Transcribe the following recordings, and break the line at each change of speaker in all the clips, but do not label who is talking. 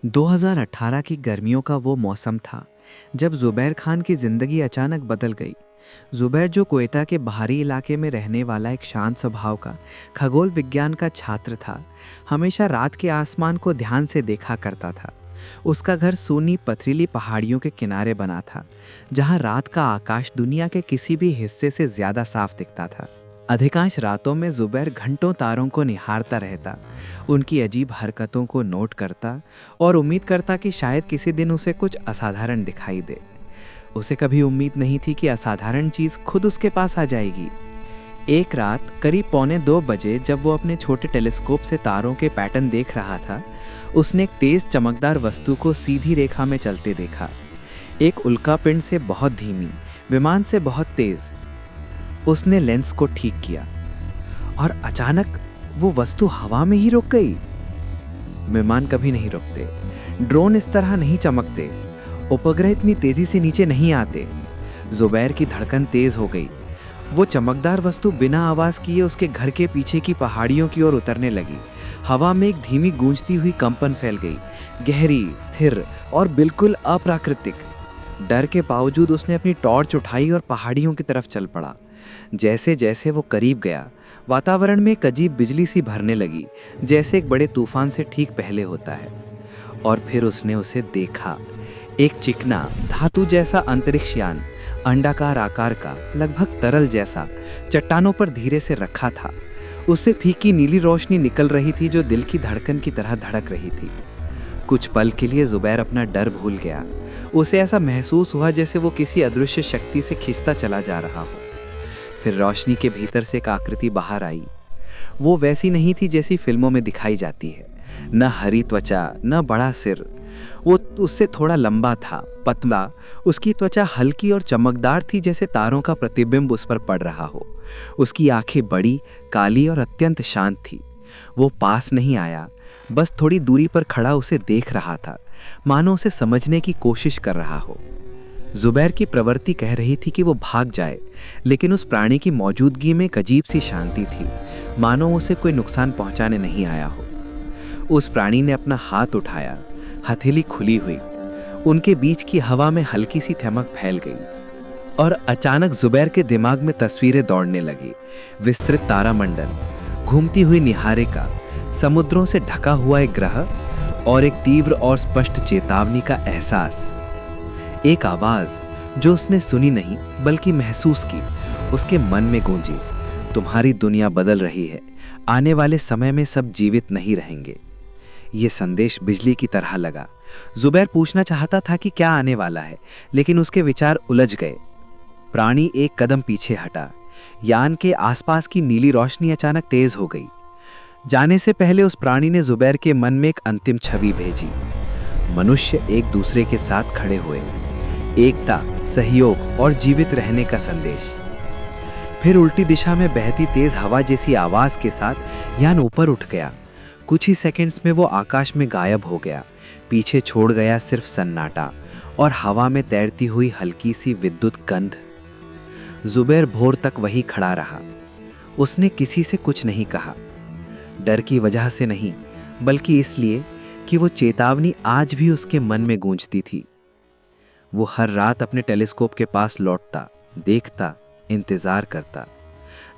2018 की गर्मियों का वो मौसम था जब ज़ुबैर खान की ज़िंदगी अचानक बदल गई। ज़ुबैर, जो कोयटा के बाहरी इलाके में रहने वाला एक शांत स्वभाव का खगोल विज्ञान का छात्र था, हमेशा रात के आसमान को ध्यान से देखा करता था। उसका घर सूनी पथरीली पहाड़ियों के किनारे बना था, जहां रात का आकाश दुनिया के किसी भी हिस्से से ज़्यादा साफ दिखता था। अधिकांश रातों में ज़ुबैर घंटों तारों को निहारता रहता, उनकी अजीब हरकतों को नोट करता और उम्मीद करता कि शायद किसी दिन उसे कुछ असाधारण दिखाई दे। उसे कभी उम्मीद नहीं थी कि असाधारण चीज़ खुद उसके पास आ जाएगी। एक रात करीब 1:45 बजे, जब वो अपने छोटे टेलीस्कोप से तारों के पैटर्न देख रहा था, उसने एक तेज चमकदार वस्तु को सीधी रेखा में चलते देखा। एक उल्कापिंड से बहुत धीमी, विमान से बहुत तेज। उसने लेंस को ठीक किया और अचानक वो वस्तु हवा में ही रुक गई। विमान कभी नहीं रुकते, ड्रोन इस तरह नहीं चमकते, उपग्रह इतनी तेजी से नीचे नहीं आते। ज़ुबैर की धड़कन तेज हो गई। वो चमकदार वस्तु बिना आवाज किए उसके घर के पीछे की पहाड़ियों की ओर उतरने लगी। हवा में एक धीमी गूंजती हुई कंपन फैल गई, गहरी, स्थिर और बिल्कुल अप्राकृतिक। डर के बावजूद उसने अपनी टॉर्च उठाई और पहाड़ियों की तरफ चल पड़ा। जैसे जैसे वो करीब गया, वातावरण में एक अजीब बिजली सी भरने लगी, जैसे एक बड़े तूफान से ठीक पहले होता है। और फिर उसने उसे देखा। एक चिकना, धातु जैसा अंतरिक्ष यान, अंडाकार आकार का, लगभग तरल जैसा, चट्टानों पर धीरे से रखा था। उससे फीकी नीली रोशनी निकल रही थी जो दिल की धड़कन की तरह धड़क रही थी। कुछ पल के लिए ज़ुबैर अपना डर भूल गया। उसे ऐसा महसूस हुआ जैसे वो किसी अदृश्य शक्ति से खिंचता चला जा रहा हो। फिर रोशनी के भीतर से एक आकृति बाहर आई। वो वैसी नहीं थी जैसी फिल्मों में दिखाई जाती है। न हरी त्वचा, न बड़ा सिर। वो उससे थोड़ा लंबा था, पतला। उसकी त्वचा हल्की और चमकदार थी, जैसे तारों का प्रतिबिंब उस पर पड़ रहा हो। उसकी आंखें बड़ी, काली और अत्यंत शांत थी। वो पास नहीं आया, बस थोड़ी दूरी पर खड़ा उसे देख रहा था, मानो उसे समझने की कोशिश कर रहा हो। ज़ुबैर की प्रवृत्ति कह रही थी कि वो भाग जाए, लेकिन उस प्राणी की मौजूदगी में एक अजीब सी शांति थी, मानो उसे कोई नुकसान पहुंचाने नहीं आया हो। उस प्राणी ने अपना हाथ उठाया, हथेली खुली हुई। उनके बीच की हवा में हल्की सी थमक फैल गई और अचानक ज़ुबैर के दिमाग में तस्वीरें दौड़ने लगी। विस्तृत तारामंडल, घूमती हुई निहारिका, समुद्रों से ढका हुआ एक ग्रह और एक तीव्र और स्पष्ट चेतावनी का एहसास। एक आवाज जो उसने सुनी नहीं बल्कि महसूस की, उसके मन में गूंजी। तुम्हारी दुनिया बदल रही है, आने वाले समय में सब जीवित नहीं रहेंगे। ये संदेश बिजली की तरह लगा। ज़ुबैर पूछना चाहता था कि क्या आने वाला है, लेकिन उसके विचार उलझ गए। प्राणी एक कदम पीछे हटा। यान के आसपास की नीली रोशनी अचानक तेज हो गई। जाने से पहले उस प्राणी ने ज़ुबैर के मन में एक अंतिम छवि भेजी। मनुष्य एक दूसरे के साथ खड़े हुए, एकता, सहयोग और जीवित रहने का संदेश। फिर उल्टी दिशा में बहती तेज हवा जैसी आवाज के साथ यान ऊपर उठ गया। कुछ ही सेकंड्स में वो आकाश में गायब हो गया। पीछे छोड़ गया सिर्फ सन्नाटा और हवा में तैरती हुई हल्की सी विद्युत गंध। ज़ुबैर भोर तक वहीं खड़ा रहा। उसने किसी से कुछ नहीं कहा, डर की वजह से नहीं, बल्कि इसलिए कि वो चेतावनी आज भी उसके मन में गूंजती थी। वो हर रात अपने टेलीस्कोप के पास लौटता, देखता, इंतजार करता।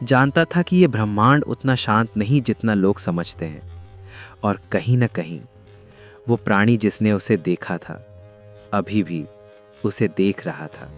जानता था कि ये ब्रह्मांड उतना शांत नहीं जितना लोग समझते हैं। और कहीं न कहीं वो प्राणी जिसने उसे देखा था, अभी भी उसे देख रहा था।